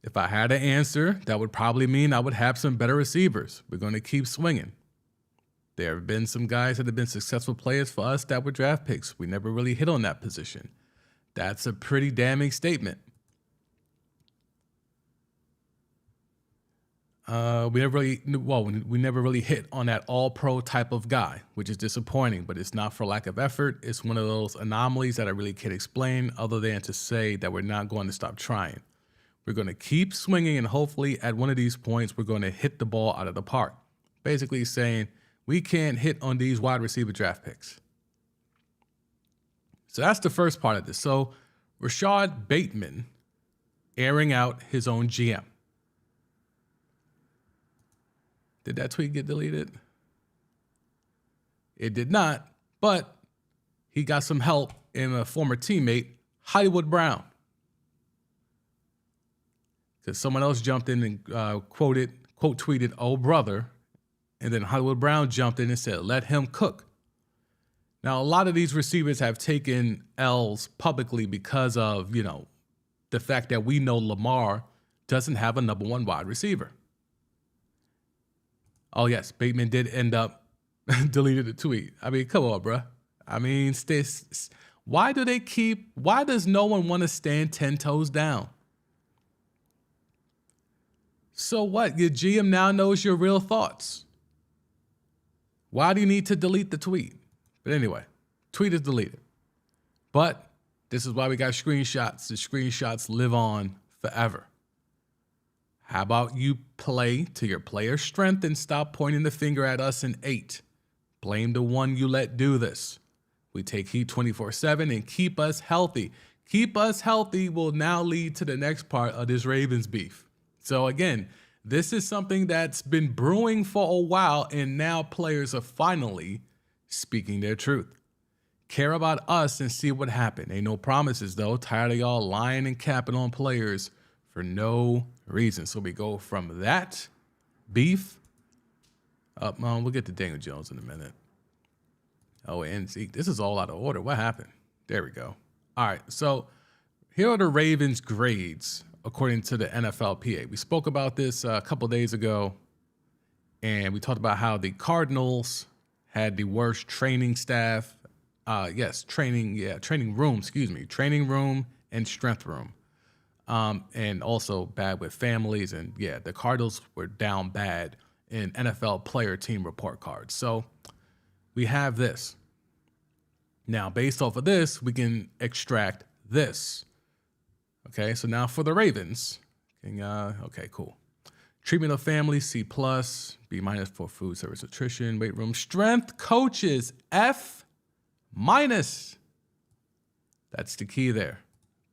If I had an answer, that would probably mean I would have some better receivers. We're going to keep swinging. There have been some guys that have been successful players for us that were draft picks. We never really hit on that position. That's a pretty damning statement. We never really hit on that all-pro type of guy, which is disappointing, but it's not for lack of effort. It's one of those anomalies that I really can't explain other than to say that we're not going to stop trying. We're going to keep swinging, and hopefully at one of these points, we're going to hit the ball out of the park. Basically saying we can't hit on these wide receiver draft picks. So that's the first part of this. So Rashad Bateman airing out his own GM. Did that tweet get deleted? It did not, but he got some help in a former teammate, Hollywood Brown. Because someone else jumped in and quote tweeted, "Oh, brother." And then Hollywood Brown jumped in and said, "Let him cook." Now, a lot of these receivers have taken L's publicly because of, the fact that we know Lamar doesn't have a number one wide receiver. Oh, yes, Bateman did end up deleted the tweet. I mean, come on, bro. I mean, why does no one want to stand 10 toes down? So what? Your GM now knows your real thoughts. Why do you need to delete the tweet? But anyway, tweet is deleted. But this is why we got screenshots. The screenshots live on forever. How about you play to your player's strength and stop pointing the finger at us in 8? Blame the one you let do this. We take heat 24/7 and keep us healthy. Keep us healthy will now lead to the next part of this Ravens beef. So again, this is something that's been brewing for a while, and now players are finally speaking their truth. Care about us and see what happened. Ain't no promises, though. Tired of y'all lying and capping on players for no reason. So we go from that beef up. We'll get to Daniel Jones in a minute. Oh, and Zeke. This is all out of order. What happened? There we go. All right. So here are the Ravens' grades according to the NFLPA. We spoke about this a couple days ago, and we talked about how the Cardinals had the worst training staff. Training room and strength room. And also bad with families. And the Cardinals were down bad in NFL player team report cards. So we have this. Now, based off of this, we can extract this. Okay, so now for the Ravens. Okay, cool. Treatment of family, C+, B- for food service nutrition, weight room, strength coaches, F-. That's the key there.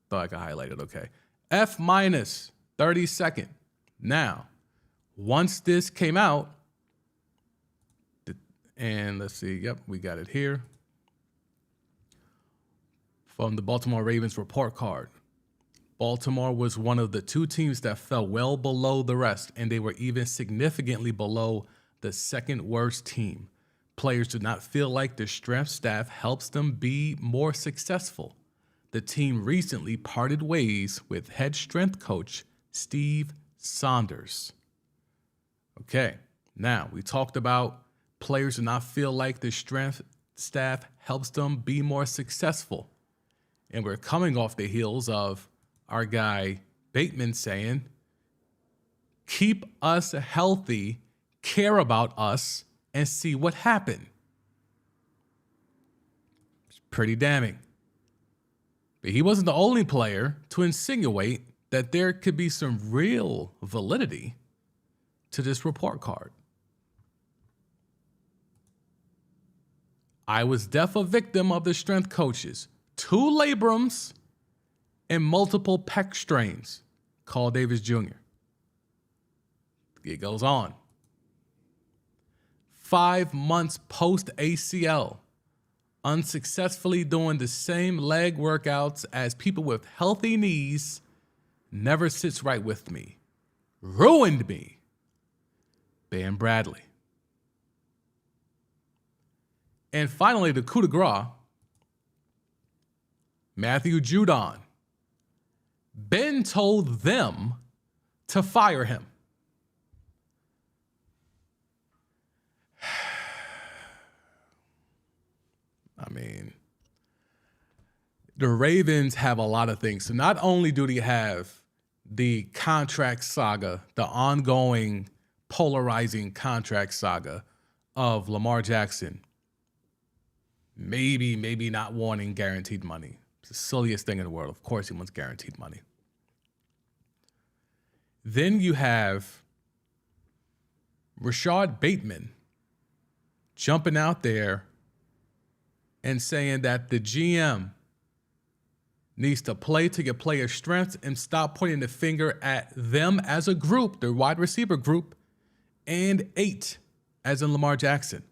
Thought I could highlight it, okay. F-, 32nd. Now, once this came out, and let's see, yep, we got it here. From the Baltimore Ravens report card. Baltimore was one of the 2 teams that fell well below the rest, and they were even significantly below the second worst team. Players do not feel like the strength staff helps them be more successful. The team recently parted ways with head strength coach Steve Saunders. Okay, now we talked about players do not feel like the strength staff helps them be more successful. And we're coming off the heels of our guy Bateman saying, keep us healthy, care about us, and see what happened. It's pretty damning. But he wasn't the only player to insinuate that there could be some real validity to this report card. I was deaf a victim of the strength coaches. 2 labrums and multiple pec strains. Carl Davis Jr. It goes on. 5 months post ACL, unsuccessfully doing the same leg workouts as people with healthy knees, never sits right with me. Ruined me. Ben Bradley. And finally, the coup de grace, Matthew Judon. Ben told them to fire him. I mean, the Ravens have a lot of things. So not only do they have the contract saga, the ongoing polarizing contract saga of Lamar Jackson, maybe not wanting guaranteed money. It's the silliest thing in the world. Of course he wants guaranteed money. Then you have Rashad Bateman jumping out there and saying that the GM needs to play to get player strengths and stop pointing the finger at them as a group, their wide receiver group, and 8, as in Lamar Jackson.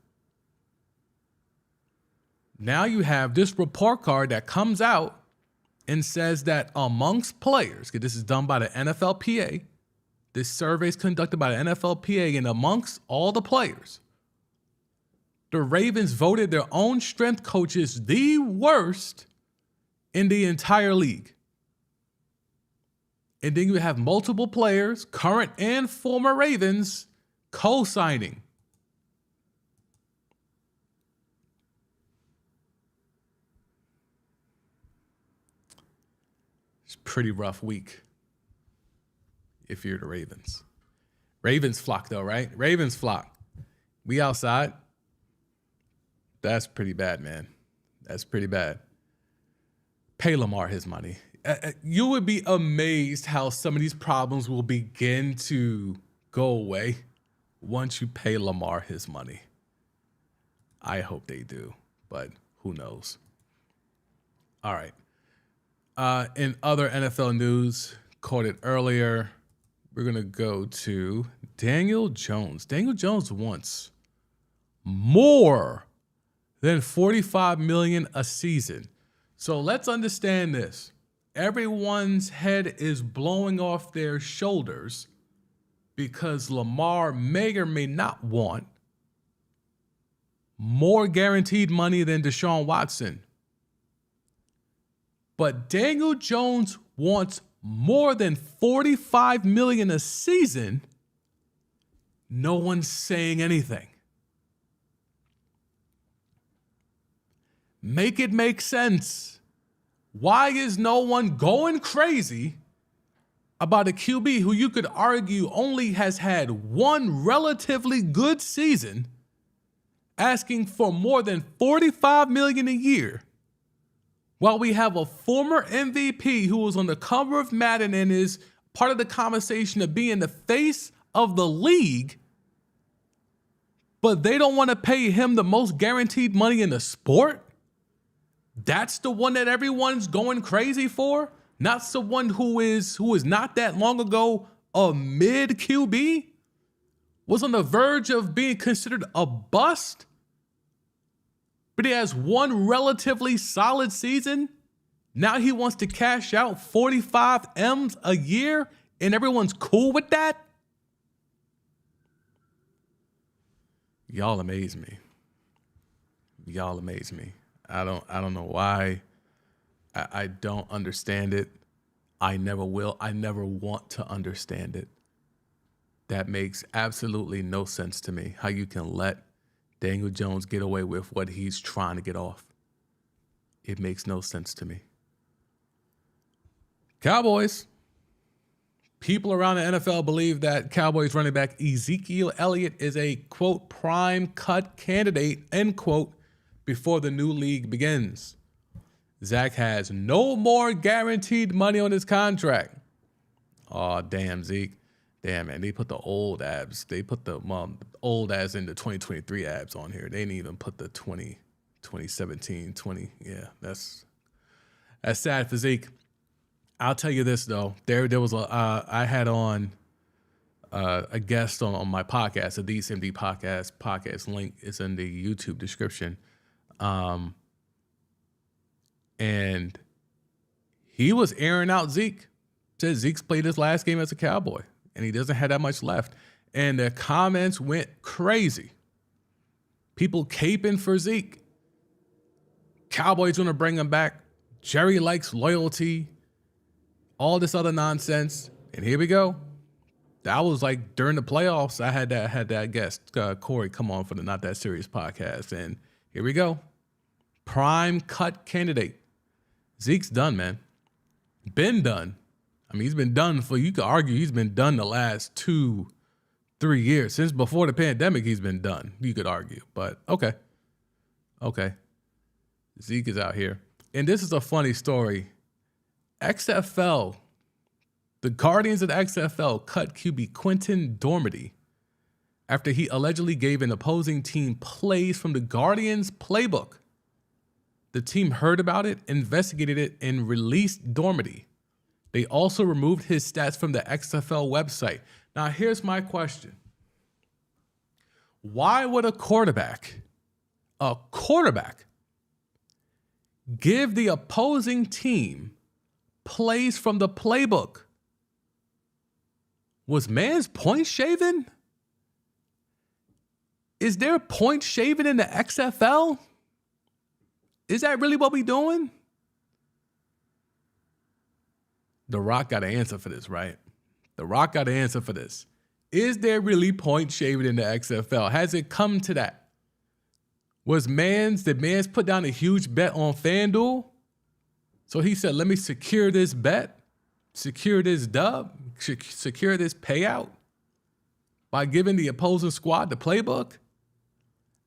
Now you have this report card that comes out and says that amongst players, because this is done by the NFLPA, this survey is conducted by the NFLPA, and amongst all the players, the Ravens voted their own strength coaches the worst in the entire league. And then you have multiple players, current and former Ravens, co-signing. It's a pretty rough week if you're the Ravens. Ravens flock though, right? Ravens flock. We outside. That's pretty bad, man. That's pretty bad. Pay Lamar his money. You would be amazed how some of these problems will begin to go away once you pay Lamar his money. I hope they do, but who knows? All right. In other NFL news, caught it earlier, we're going to go to Daniel Jones. Daniel Jones wants more than $45 million a season. So let's understand this. Everyone's head is blowing off their shoulders because Lamar may or may not want more guaranteed money than Deshaun Watson. But Daniel Jones wants more than $45 million a season. No one's saying anything. Make it make sense. Why is no one going crazy about a QB who you could argue only has had one relatively good season, asking for more than $45 million a year, while we have a former MVP who was on the cover of Madden and is part of the conversation of being the face of the league, but they don't want to pay him the most guaranteed money in the sport? That's the one that everyone's going crazy for? Not someone who is not that long ago a mid QB? Was on the verge of being considered a bust? But he has one relatively solid season. Now he wants to cash out 45 M's a year and everyone's cool with that? Y'all amaze me. Y'all amaze me. I don't know why. I don't understand it. I never will. I never want to understand it. That makes absolutely no sense to me. How you can let Daniel Jones get away with what he's trying to get off. It makes no sense to me. Cowboys. People around the NFL believe that Cowboys running back Ezekiel Elliott is a, quote, prime cut candidate, end quote, before the new league begins. Zach has no more guaranteed money on his contract. Oh, damn, Zeke. Damn, man, they put the old abs. They put the old as in the 2023 abs on here. They didn't even put the 2017, 20. Yeah, that's sad for Zeke. I'll tell you this, though. There was I had on a guest on my podcast, the DCMD podcast link is in the YouTube description. And he was airing out Zeke. Said Zeke's played his last game as a Cowboy, and he doesn't have that much left. And the comments went crazy. People caping for Zeke. Cowboys want to bring him back. Jerry likes loyalty. All this other nonsense. And here we go. That was like during the playoffs. I had that guest, Corey, come on for the Not That Serious podcast. And here we go. Prime cut candidate. Zeke's done, man. Been done. I mean, he's been done for, you could argue he's been done the last 2-3 years. Since before the pandemic, he's been done. You could argue, but okay. Zeke is out here. And this is a funny story. XFL, The Guardians of the XFL cut QB Quentin Dormady after he allegedly gave an opposing team plays from the Guardians playbook. The team heard about it, investigated it, and released Dormady. They also removed his stats from the XFL website. Now, here's my question. Why would a quarterback, give the opposing team plays from the playbook? Was man's point shaving? Is there point shaving in the XFL? Is that really what we doing? The Rock got an answer for this, right? The Rock got an answer for this. Is there really point shaving in the XFL? Has it come to that? Did Mans put down a huge bet on FanDuel? So he said, let me secure this bet, secure this dub, secure this payout by giving the opposing squad the playbook?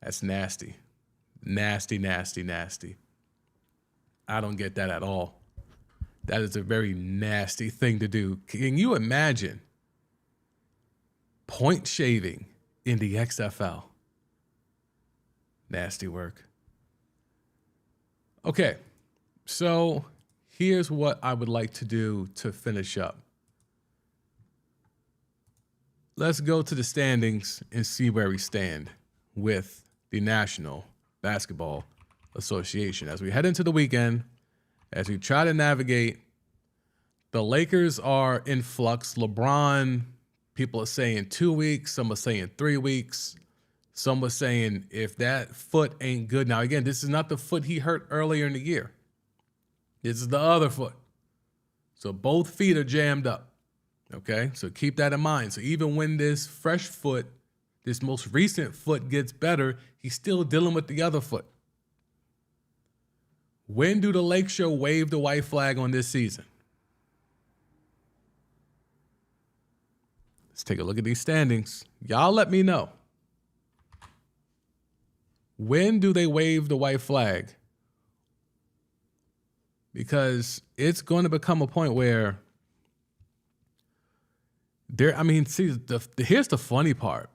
That's nasty. Nasty, nasty, nasty. I don't get that at all. That is a very nasty thing to do. Can you imagine point shaving in the XFL? Nasty work. Okay, so here's what I would like to do to finish up. Let's go to the standings and see where we stand with the National Basketball Association. As we head into the weekend, as we try to navigate, the Lakers are in flux. LeBron, people are saying 2 weeks. Some are saying 3 weeks. Some are saying if that foot ain't good. Now, again, this is not the foot he hurt earlier in the year. This is the other foot. So both feet are jammed up. Okay? So keep that in mind. So even when this fresh foot, this most recent foot gets better, he's still dealing with the other foot. When do the Lake Show wave the white flag on this season? Let's take a look at these standings. Y'all let me know. When do they wave the white flag? Because it's going to become a point where here's the funny part.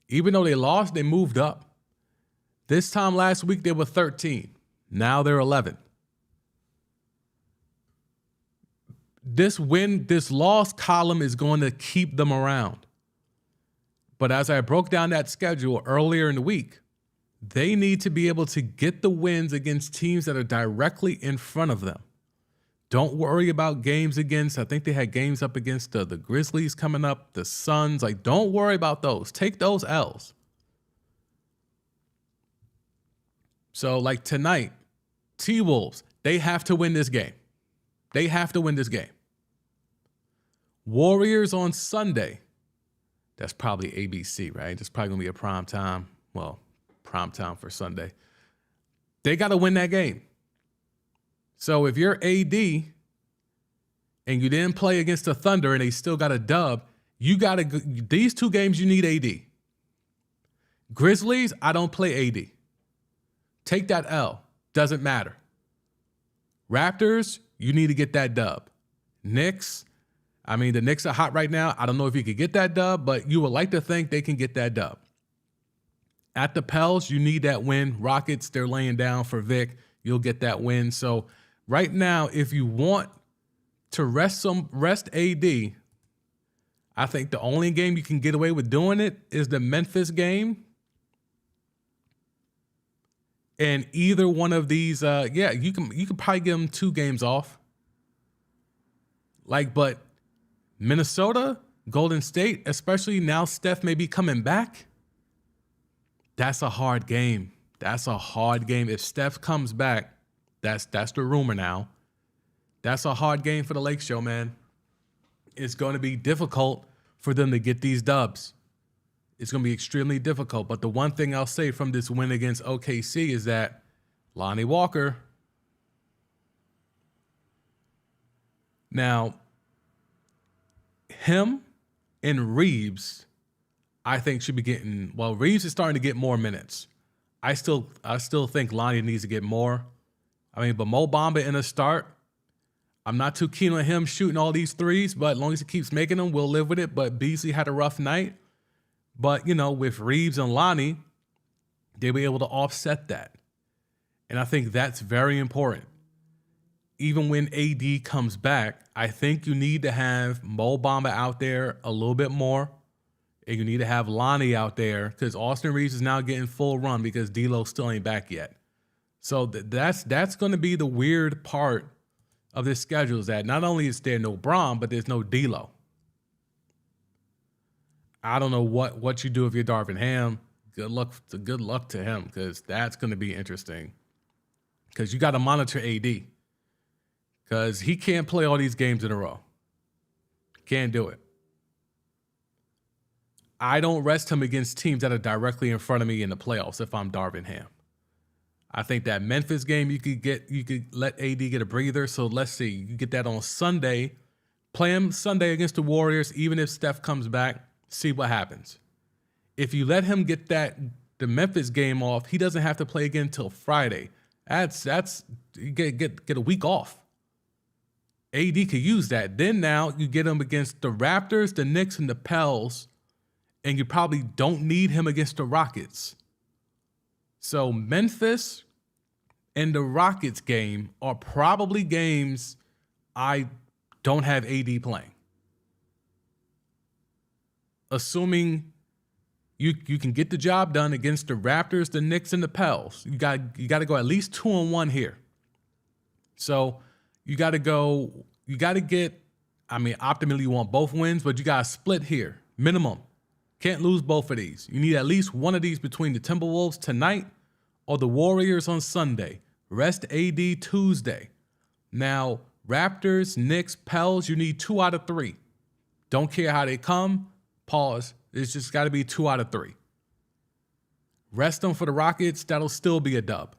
Even though they lost, they moved up. This time last week, they were 13. Now they're 11. This loss column is going to keep them around. But as I broke down that schedule earlier in the week, they need to be able to get the wins against teams that are directly in front of them. Don't worry about games against, I think they had games up against the Grizzlies coming up, the Suns. Don't worry about those. Take those L's. So tonight, T-Wolves, they have to win this game. They have to win this game. Warriors on Sunday. That's probably ABC, right? It's probably going to be a prime time. Well, prime time for Sunday. They got to win that game. So if you're AD and you didn't play against the Thunder and they still got a dub, these two games you need AD. Grizzlies, I don't play AD. Take that L. Doesn't matter. Raptors, you need to get that dub. Knicks, the Knicks are hot right now. I don't know if you could get that dub, but you would like to think they can get that dub. At the Pels, you need that win. Rockets, they're laying down for Vic. You'll get that win. So right now, if you want to rest AD, I think the only game you can get away with doing it is the Memphis game. And either one of these, you can probably give them 2 games off. But Minnesota, Golden State, especially now Steph may be coming back. That's a hard game. That's a hard game. If Steph comes back, that's the rumor now. That's a hard game for the Lake Show, man. It's going to be difficult for them to get these dubs. It's going to be extremely difficult. But the one thing I'll say from this win against OKC is that Lonnie Walker. Now, him and Reeves, I think should be getting, Reeves is starting to get more minutes. I still think Lonnie needs to get more. But Mo Bamba in a start, I'm not too keen on him shooting all these threes, but as long as he keeps making them, we'll live with it. But Beasley had a rough night. But, with Reeves and Lonnie, they were able to offset that. And I think that's very important. Even when AD comes back, I think you need to have Mo Bamba out there a little bit more. And you need to have Lonnie out there because Austin Reeves is now getting full run because D'Lo still ain't back yet. So that's going to be the weird part of this schedule is that not only is there no Bron, but there's no D'Lo. I don't know what you do if you're Darvin Ham. Good luck to him because that's going to be interesting. Because you got to monitor AD because he can't play all these games in a row. Can't do it. I don't rest him against teams that are directly in front of me in the playoffs if I'm Darvin Ham. I think that Memphis game you could let AD get a breather. So let's see, you get that on Sunday. Play him Sunday against the Warriors, even if Steph comes back. See what happens. If you let him get the Memphis game off, he doesn't have to play again until Friday. That's you get a week off. AD could use that. Then now you get him against the Raptors, the Knicks, and the Pels, and you probably don't need him against the Rockets. So Memphis and the Rockets game are probably games I don't have AD playing. Assuming you can get the job done against the Raptors, the Knicks, and the Pels. You got to go at least 2-1 here. So you got to get, optimally you want both wins, but you got to split here. Minimum. Can't lose both of these. You need at least one of these between the Timberwolves tonight or the Warriors on Sunday. Rest AD Tuesday. Now, Raptors, Knicks, Pels, you need 2 out of 3. Don't care how they come. Pause. It's just got to be 2 out of 3. Rest them for the Rockets. That'll still be a dub.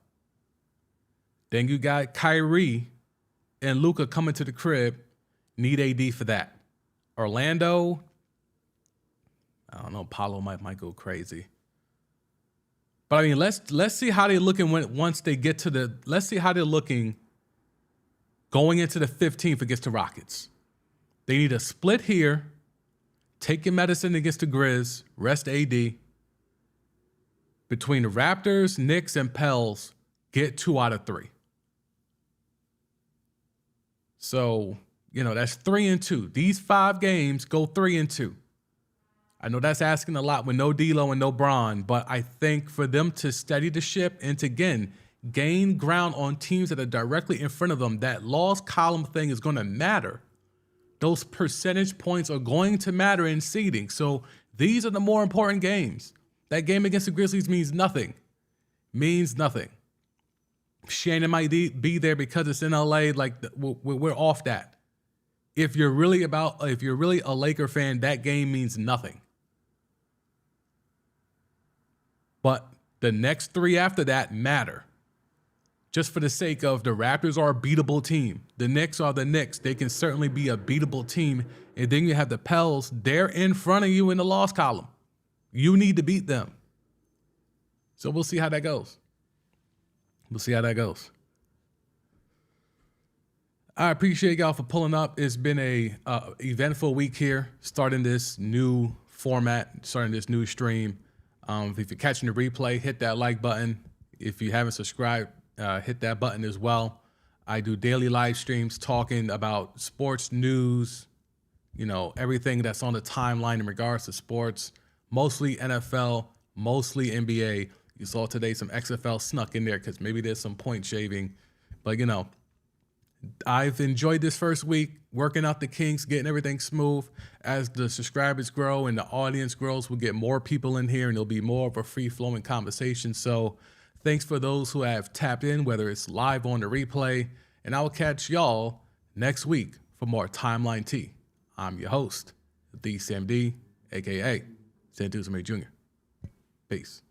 Then you got Kyrie and Luka coming to the crib. Need AD for that. Orlando, I don't know. Paulo might go crazy. But let's see how they're looking once they get to the. Let's see how they're looking going into the 15th against the Rockets. They need a split here. Take your medicine against the Grizz. Rest AD. Between the Raptors, Knicks, and Pels, get 2 out of 3. So, that's 3-2. These 5 games go 3-2. I know that's asking a lot with no D'Lo and no Bron, but I think for them to steady the ship and to, again, gain ground on teams that are directly in front of them, that loss column thing is going to matter. Those percentage points are going to matter in seeding. So these are the more important games. That game against the Grizzlies means nothing. Means nothing. Shannon might be there because it's in LA. We're off that. If you're really a Laker fan, that game means nothing. But the next 3 after that matter. Just for the sake of the Raptors are a beatable team. The Knicks are the Knicks. They can certainly be a beatable team. And then you have the Pels. They're in front of you in the loss column. You need to beat them. So we'll see how that goes. I appreciate y'all for pulling up. It's been a eventful week here, starting this new format, starting this new stream. If you're catching the replay, hit that like button. If you haven't subscribed, hit that button as well. I do daily live streams talking about sports news, everything that's on the timeline in regards to sports, mostly NFL, mostly NBA. You saw today some XFL snuck in there because maybe there's some point shaving. But, I've enjoyed this first week, working out the kinks, getting everything smooth. As the subscribers grow and the audience grows, we'll get more people in here and it'll be more of a free-flowing conversation. So thanks for those who have tapped in, whether it's live on the replay. And I will catch y'all next week for more Timeline T. I'm your host, the Sam D, a.k.a. Santuza May Jr. Peace.